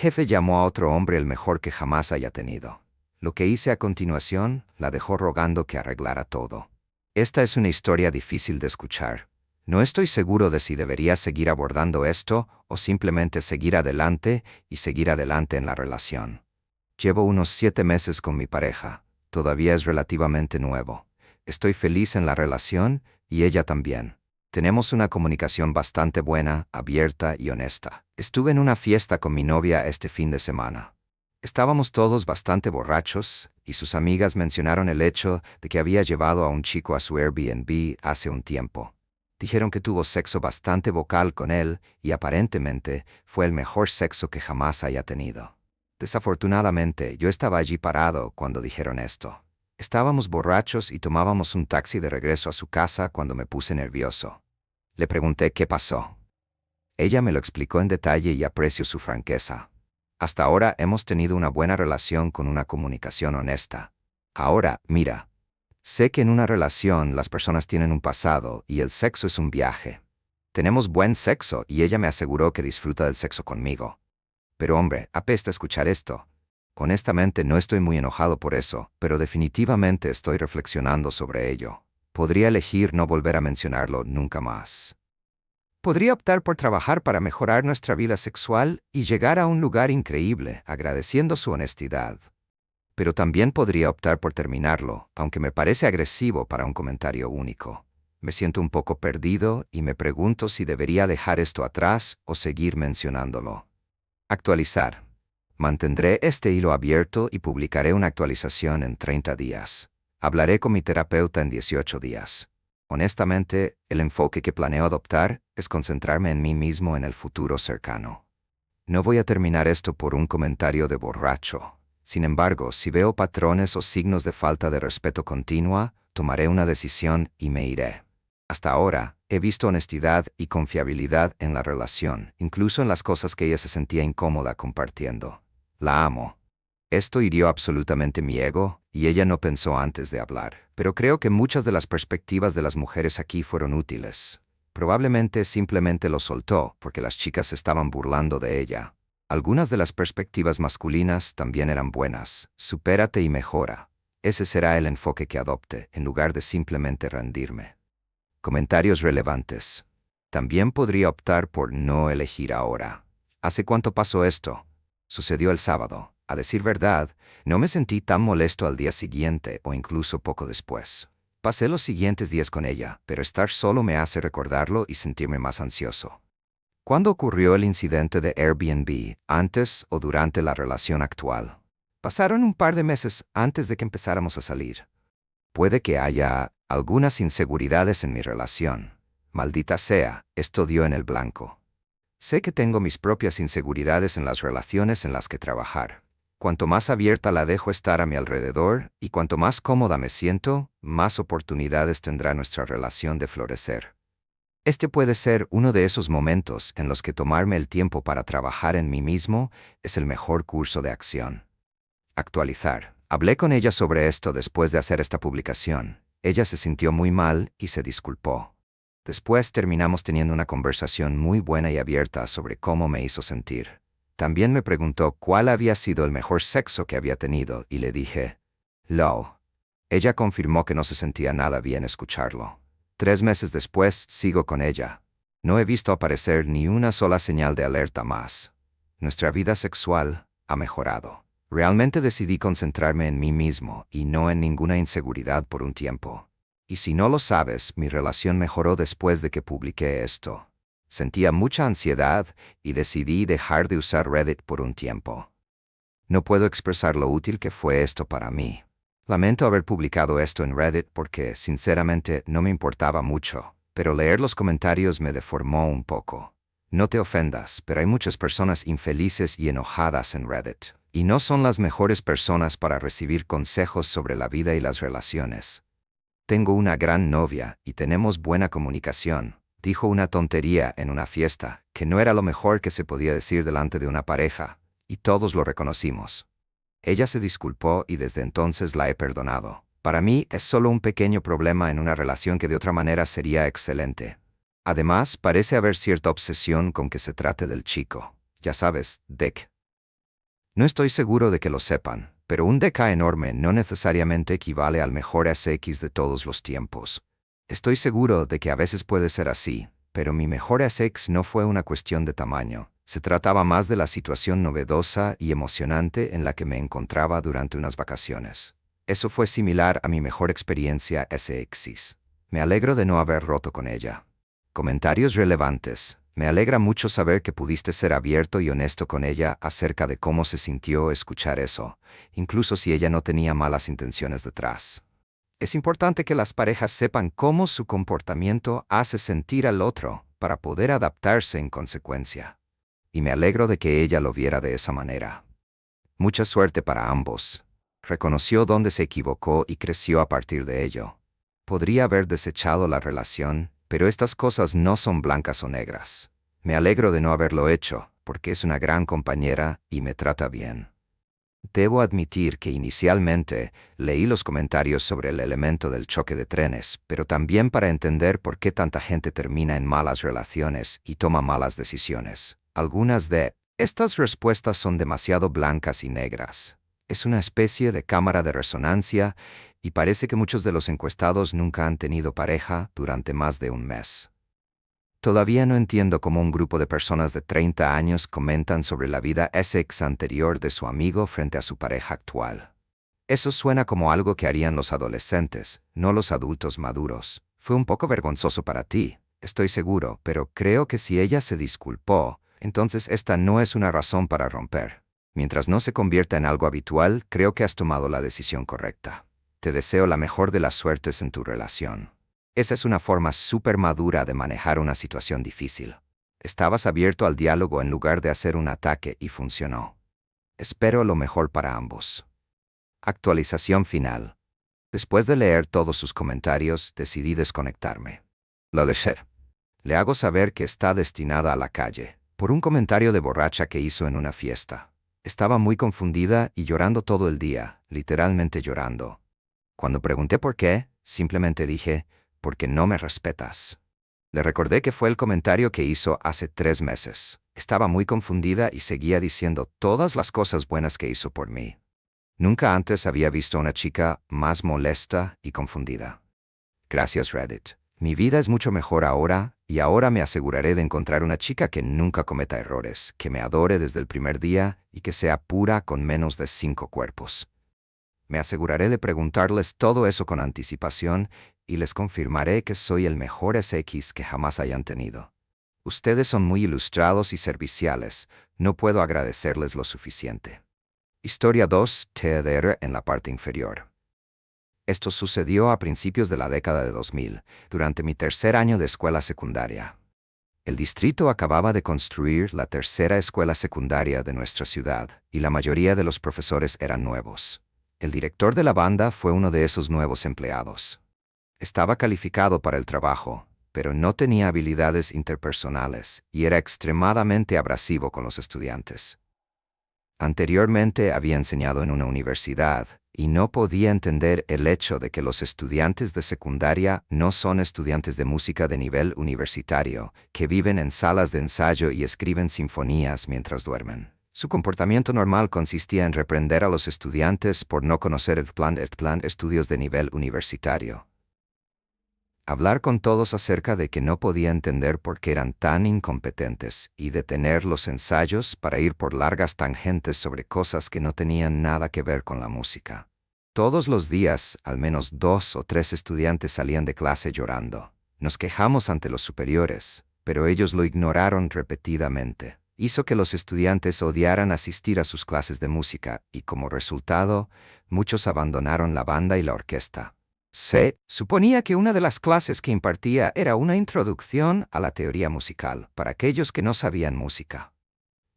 Jefe llamó a otro hombre el mejor que jamás haya tenido. Lo que hice a continuación, la dejó rogando que arreglara todo. Esta es una historia difícil de escuchar. No estoy seguro de si debería seguir abordando esto o simplemente seguir adelante y seguir adelante en la relación. Llevo unos 7 meses con mi pareja. Todavía es relativamente nuevo. Estoy feliz en la relación y ella también. Tenemos una comunicación bastante buena, abierta y honesta. Estuve en una fiesta con mi novia este fin de semana. Estábamos todos bastante borrachos y sus amigas mencionaron el hecho de que había llevado a un chico a su Airbnb hace un tiempo. Dijeron que tuvo sexo bastante vocal con él y aparentemente fue el mejor sexo que jamás haya tenido. Desafortunadamente, yo estaba allí parado cuando dijeron esto. Estábamos borrachos y tomábamos un taxi de regreso a su casa cuando me puse nervioso. Le pregunté qué pasó. Ella me lo explicó en detalle y aprecio su franqueza. Hasta ahora hemos tenido una buena relación con una comunicación honesta. Ahora, mira. Sé que en una relación las personas tienen un pasado y el sexo es un viaje. Tenemos buen sexo y ella me aseguró que disfruta del sexo conmigo. Pero hombre, apesta escuchar esto. Honestamente no estoy muy enojado por eso, pero definitivamente estoy reflexionando sobre ello. Podría elegir no volver a mencionarlo nunca más. Podría optar por trabajar para mejorar nuestra vida sexual y llegar a un lugar increíble, agradeciendo su honestidad. Pero también podría optar por terminarlo, aunque me parece agresivo para un comentario único. Me siento un poco perdido y me pregunto si debería dejar esto atrás o seguir mencionándolo. Actualizar. Mantendré este hilo abierto y publicaré una actualización en 30 días. Hablaré con mi terapeuta en 18 días. Honestamente, el enfoque que planeo adoptar es concentrarme en mí mismo en el futuro cercano. No voy a terminar esto por un comentario de borracho. Sin embargo, si veo patrones o signos de falta de respeto continua, tomaré una decisión y me iré. Hasta ahora, he visto honestidad y confiabilidad en la relación, incluso en las cosas que ella se sentía incómoda compartiendo. La amo. Esto hirió absolutamente mi ego, y ella no pensó antes de hablar, pero creo que muchas de las perspectivas de las mujeres aquí fueron útiles. Probablemente simplemente lo soltó porque las chicas se estaban burlando de ella. Algunas de las perspectivas masculinas también eran buenas. Supérate y mejora. Ese será el enfoque que adopte, en lugar de simplemente rendirme. Comentarios relevantes. También podría optar por no elegir ahora. ¿Hace cuánto pasó esto? Sucedió el sábado. A decir verdad, no me sentí tan molesto al día siguiente o incluso poco después. Pasé los siguientes días con ella, pero estar solo me hace recordarlo y sentirme más ansioso. ¿Cuándo ocurrió el incidente de Airbnb? ¿Antes o durante la relación actual? Pasaron un par de meses antes de que empezáramos a salir. Puede que haya algunas inseguridades en mi relación. Maldita sea, esto dio en el blanco. Sé que tengo mis propias inseguridades en las relaciones en las que trabajar. Cuanto más abierta la dejo estar a mi alrededor y cuanto más cómoda me siento, más oportunidades tendrá nuestra relación de florecer. Este puede ser uno de esos momentos en los que tomarme el tiempo para trabajar en mí mismo es el mejor curso de acción. Actualizar. Hablé con ella sobre esto después de hacer esta publicación. Ella se sintió muy mal y se disculpó. Después terminamos teniendo una conversación muy buena y abierta sobre cómo me hizo sentir. También me preguntó cuál había sido el mejor sexo que había tenido y le dije, "Lo". Ella confirmó que no se sentía nada bien escucharlo. 3 meses después, sigo con ella. No he visto aparecer ni una sola señal de alerta más. Nuestra vida sexual ha mejorado. Realmente decidí concentrarme en mí mismo y no en ninguna inseguridad por un tiempo. Y si no lo sabes, mi relación mejoró después de que publiqué esto. Sentía mucha ansiedad y decidí dejar de usar Reddit por un tiempo. No puedo expresar lo útil que fue esto para mí. Lamento haber publicado esto en Reddit porque, sinceramente, no me importaba mucho, pero leer los comentarios me deformó un poco. No te ofendas, pero hay muchas personas infelices y enojadas en Reddit, y no son las mejores personas para recibir consejos sobre la vida y las relaciones. Tengo una gran novia y tenemos buena comunicación. Dijo una tontería en una fiesta, que no era lo mejor que se podía decir delante de una pareja, y todos lo reconocimos. Ella se disculpó y desde entonces la he perdonado. Para mí es solo un pequeño problema en una relación que de otra manera sería excelente. Además, parece haber cierta obsesión con que se trate del chico. Ya sabes, Dick. No estoy seguro de que lo sepan, pero un DK enorme no necesariamente equivale al mejor SX de todos los tiempos. Estoy seguro de que a veces puede ser así, pero mi mejor SX no fue una cuestión de tamaño. Se trataba más de la situación novedosa y emocionante en la que me encontraba durante unas vacaciones. Eso fue similar a mi mejor experiencia SX. Me alegro de no haber roto con ella. Comentarios relevantes. Me alegra mucho saber que pudiste ser abierto y honesto con ella acerca de cómo se sintió escuchar eso, incluso si ella no tenía malas intenciones detrás. Es importante que las parejas sepan cómo su comportamiento hace sentir al otro para poder adaptarse en consecuencia. Y me alegro de que ella lo viera de esa manera. Mucha suerte para ambos. Reconoció dónde se equivocó y creció a partir de ello. Podría haber desechado la relación, pero estas cosas no son blancas o negras. Me alegro de no haberlo hecho, porque es una gran compañera y me trata bien. Debo admitir que inicialmente leí los comentarios sobre el elemento del choque de trenes, pero también para entender por qué tanta gente termina en malas relaciones y toma malas decisiones. Algunas de estas respuestas son demasiado blancas y negras. Es una especie de cámara de resonancia y parece que muchos de los encuestados nunca han tenido pareja durante más de un mes. Todavía no entiendo cómo un grupo de personas de 30 años comentan sobre la vida ex anterior de su amigo frente a su pareja actual. Eso suena como algo que harían los adolescentes, no los adultos maduros. Fue un poco vergonzoso para ti, estoy seguro, pero creo que si ella se disculpó, entonces esta no es una razón para romper. Mientras no se convierta en algo habitual, creo que has tomado la decisión correcta. Te deseo la mejor de las suertes en tu relación. Esa es una forma súper madura de manejar una situación difícil. Estabas abierto al diálogo en lugar de hacer un ataque y funcionó. Espero lo mejor para ambos. Actualización final. Después de leer todos sus comentarios, decidí desconectarme. Lo dejé. Le hago saber que está destinada a la calle, por un comentario de borracha que hizo en una fiesta. Estaba muy confundida y llorando todo el día, literalmente llorando. Cuando pregunté por qué, simplemente dije, porque no me respetas. Le recordé que fue el comentario que hizo hace 3 meses. Estaba muy confundida y seguía diciendo todas las cosas buenas que hizo por mí. Nunca antes había visto a una chica más molesta y confundida. Gracias, Reddit. Mi vida es mucho mejor ahora, y ahora me aseguraré de encontrar una chica que nunca cometa errores, que me adore desde el primer día y que sea pura con menos de 5 cuerpos. Me aseguraré de preguntarles todo eso con anticipación y les confirmaré que soy el mejor SX que jamás hayan tenido. Ustedes son muy ilustrados y serviciales, no puedo agradecerles lo suficiente. Historia 2, TDR en la parte inferior. Esto sucedió a principios de la década de 2000, durante mi tercer año de escuela secundaria. El distrito acababa de construir la tercera escuela secundaria de nuestra ciudad, y la mayoría de los profesores eran nuevos. El director de la banda fue uno de esos nuevos empleados. Estaba calificado para el trabajo, pero no tenía habilidades interpersonales y era extremadamente abrasivo con los estudiantes. Anteriormente había enseñado en una universidad y no podía entender el hecho de que los estudiantes de secundaria no son estudiantes de música de nivel universitario, que viven en salas de ensayo y escriben sinfonías mientras duermen. Su comportamiento normal consistía en reprender a los estudiantes por no conocer el plan estudios de nivel universitario. Hablar con todos acerca de que no podía entender por qué eran tan incompetentes y detener los ensayos para ir por largas tangentes sobre cosas que no tenían nada que ver con la música. Todos los días, al menos 2 o 3 estudiantes salían de clase llorando. Nos quejamos ante los superiores, pero ellos lo ignoraron repetidamente. Hizo que los estudiantes odiaran asistir a sus clases de música y, como resultado, muchos abandonaron la banda y la orquesta. Se suponía que una de las clases que impartía era una introducción a la teoría musical para aquellos que no sabían música.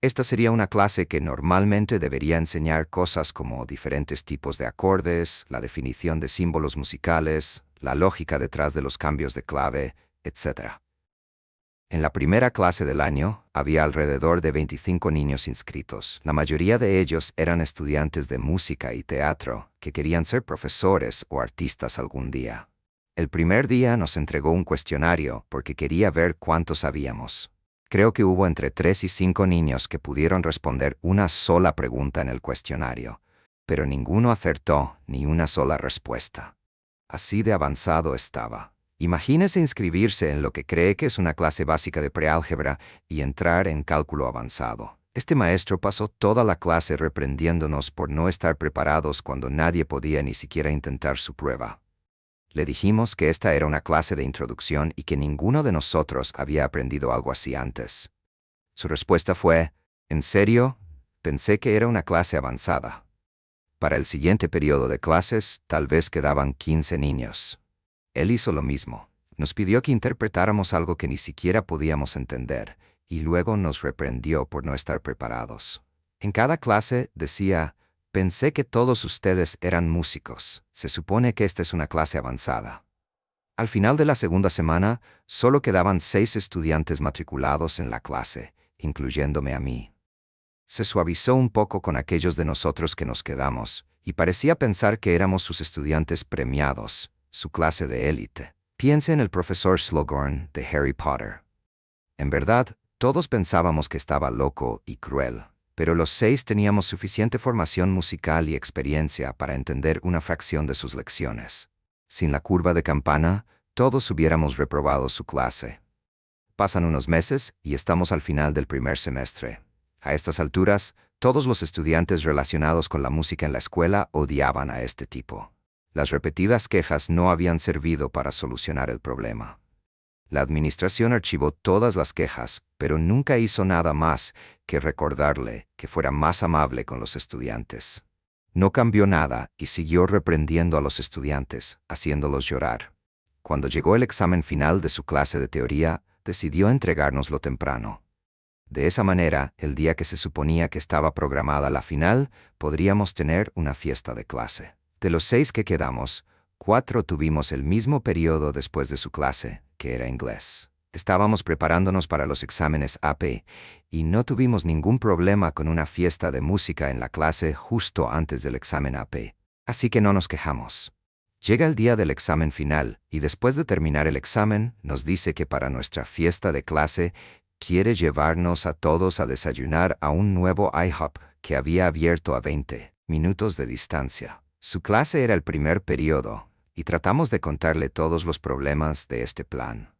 Esta sería una clase que normalmente debería enseñar cosas como diferentes tipos de acordes, la definición de símbolos musicales, la lógica detrás de los cambios de clave, etc. En la primera clase del año, había alrededor de 25 niños inscritos. La mayoría de ellos eran estudiantes de música y teatro, que querían ser profesores o artistas algún día. El primer día nos entregó un cuestionario porque quería ver cuánto sabíamos. Creo que hubo entre 3 y 5 niños que pudieron responder una sola pregunta en el cuestionario, pero ninguno acertó ni una sola respuesta. Así de avanzado estaba. Imagínese inscribirse en lo que cree que es una clase básica de preálgebra y entrar en cálculo avanzado. Este maestro pasó toda la clase reprendiéndonos por no estar preparados cuando nadie podía ni siquiera intentar su prueba. Le dijimos que esta era una clase de introducción y que ninguno de nosotros había aprendido algo así antes. Su respuesta fue, ¿en serio? Pensé que era una clase avanzada. Para el siguiente periodo de clases, tal vez quedaban 15 niños. Él hizo lo mismo. Nos pidió que interpretáramos algo que ni siquiera podíamos entender, y luego nos reprendió por no estar preparados. En cada clase decía, pensé que todos ustedes eran músicos. Se supone que esta es una clase avanzada. Al final de la segunda semana, solo quedaban 6 estudiantes matriculados en la clase, incluyéndome a mí. Se suavizó un poco con aquellos de nosotros que nos quedamos, y parecía pensar que éramos sus estudiantes premiados, su clase de élite. Piense en el profesor Slughorn de Harry Potter. En verdad, todos pensábamos que estaba loco y cruel, pero los 6 teníamos suficiente formación musical y experiencia para entender una fracción de sus lecciones. Sin la curva de campana, todos hubiéramos reprobado su clase. Pasan unos meses y estamos al final del primer semestre. A estas alturas, todos los estudiantes relacionados con la música en la escuela odiaban a este tipo. Las repetidas quejas no habían servido para solucionar el problema. La administración archivó todas las quejas, pero nunca hizo nada más que recordarle que fuera más amable con los estudiantes. No cambió nada y siguió reprendiendo a los estudiantes, haciéndolos llorar. Cuando llegó el examen final de su clase de teoría, decidió entregárnoslo temprano. De esa manera, el día que se suponía que estaba programada la final, podríamos tener una fiesta de clase. De los 6 que quedamos, 4 tuvimos el mismo periodo después de su clase, que era inglés. Estábamos preparándonos para los exámenes AP y no tuvimos ningún problema con una fiesta de música en la clase justo antes del examen AP, así que no nos quejamos. Llega el día del examen final y después de terminar el examen nos dice que para nuestra fiesta de clase quiere llevarnos a todos a desayunar a un nuevo IHOP que había abierto a 20 minutos de distancia. Su clase era el primer periodo, y tratamos de contarle todos los problemas de este plan.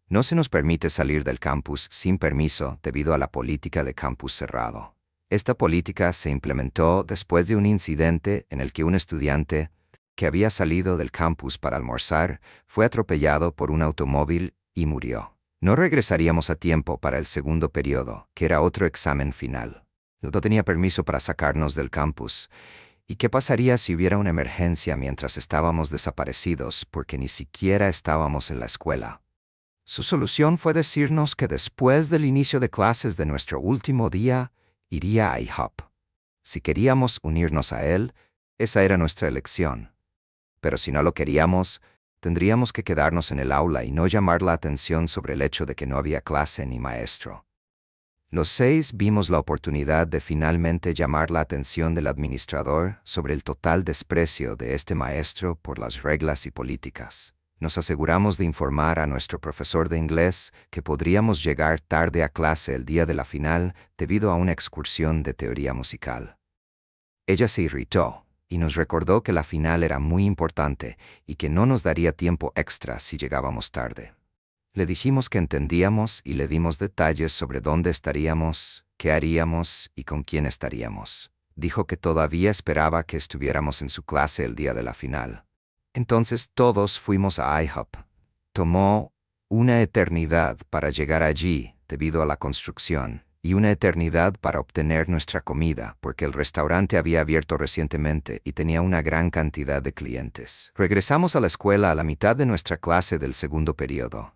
No se nos permite salir del campus sin permiso debido a la política de campus cerrado. Esta política se implementó después de un incidente en el que un estudiante que había salido del campus para almorzar fue atropellado por un automóvil y murió. No regresaríamos a tiempo para el segundo periodo, que era otro examen final. No tenía permiso para sacarnos del campus. ¿Y qué pasaría si hubiera una emergencia mientras estábamos desaparecidos porque ni siquiera estábamos en la escuela? Su solución fue decirnos que después del inicio de clases de nuestro último día, iría a IHOP. Si queríamos unirnos a él, esa era nuestra elección. Pero si no lo queríamos, tendríamos que quedarnos en el aula y no llamar la atención sobre el hecho de que no había clase ni maestro. Los 6 vimos la oportunidad de finalmente llamar la atención del administrador sobre el total desprecio de este maestro por las reglas y políticas. Nos aseguramos de informar a nuestro profesor de inglés que podríamos llegar tarde a clase el día de la final debido a una excursión de teoría musical. Ella se irritó y nos recordó que la final era muy importante y que no nos daría tiempo extra si llegábamos tarde. Le dijimos que entendíamos y le dimos detalles sobre dónde estaríamos, qué haríamos y con quién estaríamos. Dijo que todavía esperaba que estuviéramos en su clase el día de la final. Entonces todos fuimos a IHOP. Tomó una eternidad para llegar allí debido a la construcción y una eternidad para obtener nuestra comida porque el restaurante había abierto recientemente y tenía una gran cantidad de clientes. Regresamos a la escuela a la mitad de nuestra clase del segundo periodo.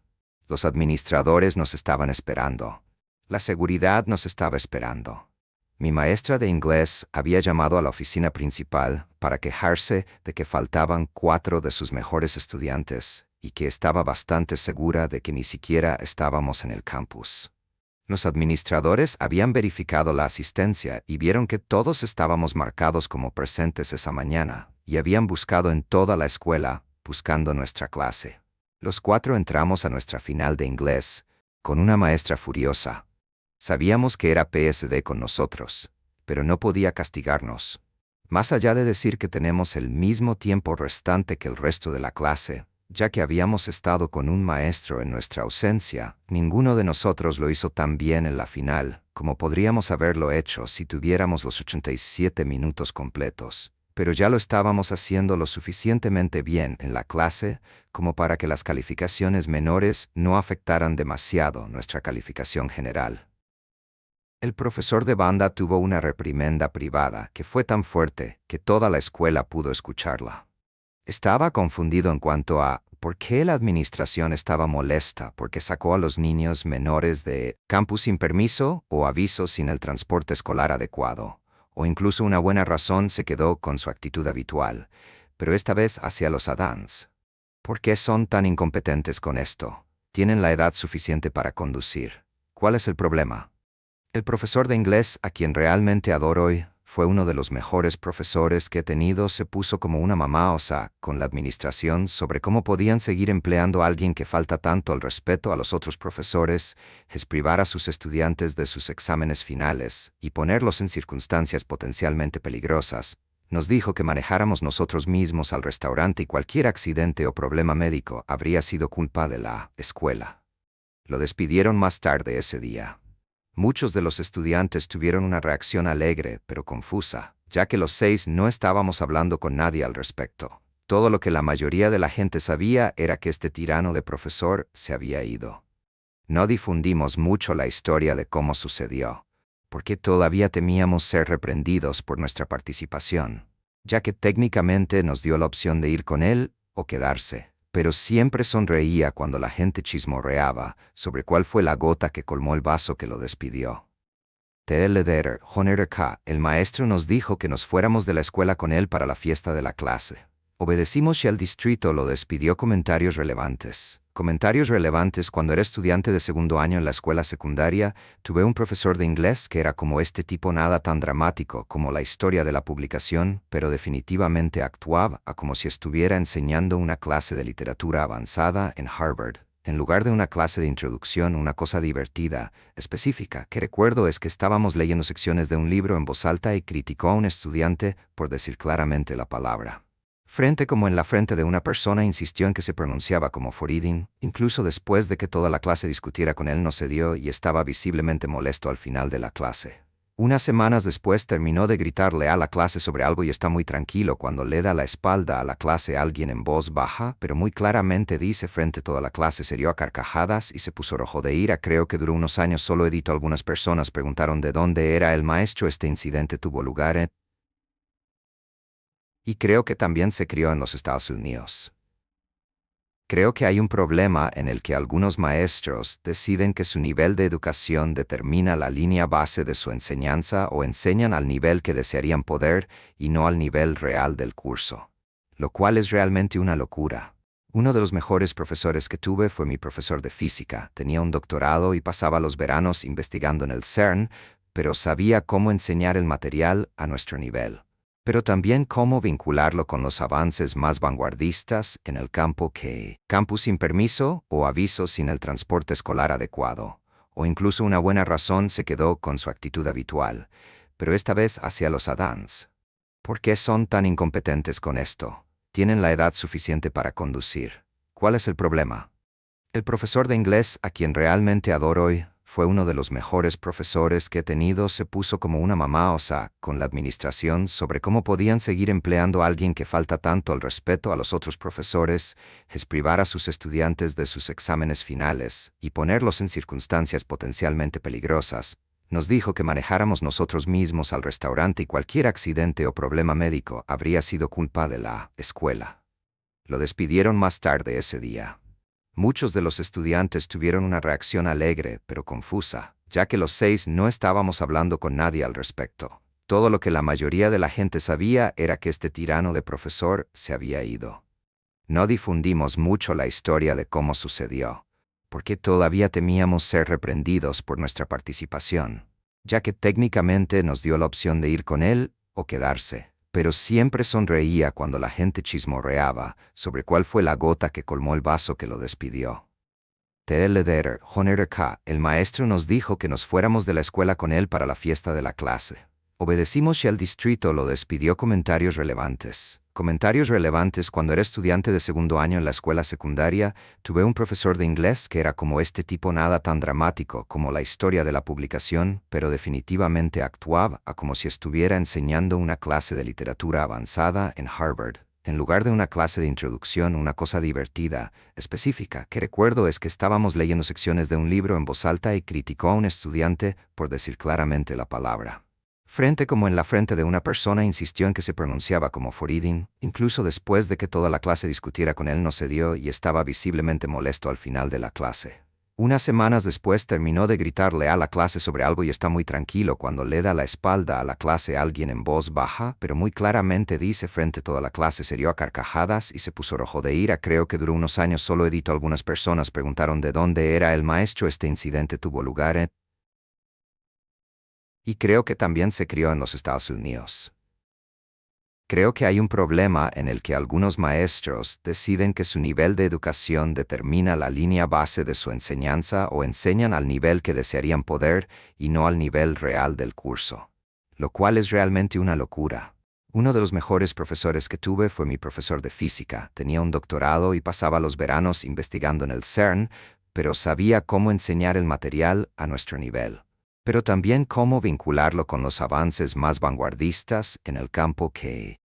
Los administradores nos estaban esperando. La seguridad nos estaba esperando. Mi maestra de inglés había llamado a la oficina principal para quejarse de que faltaban 4 de sus mejores estudiantes y que estaba bastante segura de que ni siquiera estábamos en el campus. Los administradores habían verificado la asistencia y vieron que todos estábamos marcados como presentes esa mañana y habían buscado en toda la escuela buscando nuestra clase. Los 4 entramos a nuestra final de inglés, con una maestra furiosa. Sabíamos que era PSD con nosotros, pero no podía castigarnos. Más allá de decir que tenemos el mismo tiempo restante que el resto de la clase, ya que habíamos estado con un maestro en nuestra ausencia, ninguno de nosotros lo hizo tan bien en la final como podríamos haberlo hecho si tuviéramos los 87 minutos completos. Pero ya lo estábamos haciendo lo suficientemente bien en la clase como para que las calificaciones menores no afectaran demasiado nuestra calificación general. El profesor de banda tuvo una reprimenda privada que fue tan fuerte que toda la escuela pudo escucharla. Estaba confundido en cuanto a por qué la administración estaba molesta porque sacó a los niños menores de campus sin permiso o aviso sin el transporte escolar adecuado, o incluso una buena razón se quedó con su actitud habitual, pero esta vez hacia los Adams. ¿Por qué son tan incompetentes con esto? Tienen la edad suficiente para conducir. ¿Cuál es el problema? El profesor de inglés, a quien realmente adoro hoy, fue uno de los mejores profesores que he tenido, se puso como una mamá osa con la administración sobre cómo podían seguir empleando a alguien que falta tanto al respeto a los otros profesores, es privar a sus estudiantes de sus exámenes finales y ponerlos en circunstancias potencialmente peligrosas. Nos dijo que manejáramos nosotros mismos al restaurante y cualquier accidente o problema médico habría sido culpa de la escuela. Lo despidieron más tarde ese día. Muchos de los estudiantes tuvieron una reacción alegre pero confusa, ya que los 6 no estábamos hablando con nadie al respecto. Todo lo que la mayoría de la gente sabía era que este tirano de profesor se había ido. No difundimos mucho la historia de cómo sucedió, porque todavía temíamos ser reprendidos por nuestra participación, ya que técnicamente nos dio la opción de ir con él o quedarse. Pero siempre sonreía cuando la gente chismorreaba sobre cuál fue la gota que colmó el vaso que lo despidió. T.L. Honor K. El maestro nos dijo que nos fuéramos de la escuela con él para la fiesta de la clase. Obedecimos y el distrito lo despidió. Comentarios relevantes. Comentarios relevantes. Cuando era estudiante de segundo año en la escuela secundaria, tuve un profesor de inglés que era como este tipo, nada tan dramático como la historia de la publicación, pero definitivamente actuaba como si estuviera enseñando una clase de literatura avanzada en Harvard. En lugar de una clase de introducción, una cosa divertida, específica, que recuerdo es que estábamos leyendo secciones de un libro en voz alta y criticó a un estudiante por decir claramente la palabra frente como en la frente de una persona. Insistió en que se pronunciaba como foreading, incluso después de que toda la clase discutiera con él no cedió y estaba visiblemente molesto al final de la clase. Unas semanas después terminó de gritarle a la clase sobre algo y está muy tranquilo cuando le da la espalda a la clase. Alguien en voz baja, pero muy claramente dice frente a toda la clase, se rió a carcajadas y se puso rojo de ira. Creo que duró unos años solo edito. Algunas personas preguntaron de dónde era el maestro. Este incidente tuvo lugar en y creo que también se crió en los Estados Unidos. Creo que hay un problema en el que algunos maestros deciden que su nivel de educación determina la línea base de su enseñanza o enseñan al nivel que desearían poder y no al nivel real del curso, lo cual es realmente una locura. Uno de los mejores profesores que tuve fue mi profesor de física. Tenía un doctorado y pasaba los veranos investigando en el CERN, pero sabía cómo enseñar el material a nuestro nivel, pero también cómo vincularlo con los avances más vanguardistas en el campo que campus sin permiso o aviso sin el transporte escolar adecuado, o incluso una buena razón se quedó con su actitud habitual, pero esta vez hacia los Adams. ¿Por qué son tan incompetentes con esto? Tienen la edad suficiente para conducir. ¿Cuál es el problema? El profesor de inglés, a quien realmente adoro hoy, fue uno de los mejores profesores que he tenido. Se puso como una mamá osa con la administración sobre cómo podían seguir empleando a alguien que falta tanto al respeto a los otros profesores, es privar a sus estudiantes de sus exámenes finales y ponerlos en circunstancias potencialmente peligrosas. Nos dijo que manejáramos nosotros mismos al restaurante y cualquier accidente o problema médico habría sido culpa de la escuela. Lo despidieron más tarde ese día. Muchos de los estudiantes tuvieron una reacción alegre pero confusa, ya que los 6 no estábamos hablando con nadie al respecto. Todo lo que la mayoría de la gente sabía era que este tirano de profesor se había ido. No difundimos mucho la historia de cómo sucedió, porque todavía temíamos ser reprendidos por nuestra participación, ya que técnicamente nos dio la opción de ir con él o quedarse. Pero siempre sonreía cuando la gente chismorreaba sobre cuál fue la gota que colmó el vaso que lo despidió. TLDR, K, el maestro nos dijo que nos fuéramos de la escuela con él para la fiesta de la clase. Obedecimos y el distrito lo despidió. Comentarios relevantes. Comentarios relevantes. Cuando era estudiante de segundo año en la escuela secundaria, tuve un profesor de inglés que era como este tipo, nada tan dramático como la historia de la publicación, pero definitivamente actuaba como si estuviera enseñando una clase de literatura avanzada en Harvard. En lugar de una clase de introducción, una cosa divertida, específica, que recuerdo es que estábamos leyendo secciones de un libro en voz alta y criticó a un estudiante por decir claramente la palabra frente como en la frente de una persona. Insistió en que se pronunciaba como foreading, incluso después de que toda la clase discutiera con él no cedió y estaba visiblemente molesto al final de la clase. Unas semanas después terminó de gritarle a la clase sobre algo y está muy tranquilo cuando le da la espalda a la clase. Alguien en voz baja, pero muy claramente dice frente a toda la clase, se rió a carcajadas y se puso rojo de ira. Creo que duró unos años. Solo edito. Algunas personas preguntaron de dónde era el maestro. Este incidente tuvo lugar en... Y creo que también se crió en los Estados Unidos. Creo que hay un problema en el que algunos maestros deciden que su nivel de educación determina la línea base de su enseñanza o enseñan al nivel que desearían poder y no al nivel real del curso. Lo cual es realmente una locura. Uno de los mejores profesores que tuve fue mi profesor de física. Tenía un doctorado y pasaba los veranos investigando en el CERN, pero sabía cómo enseñar el material a nuestro nivel, pero también cómo vincularlo con los avances más vanguardistas en el campo que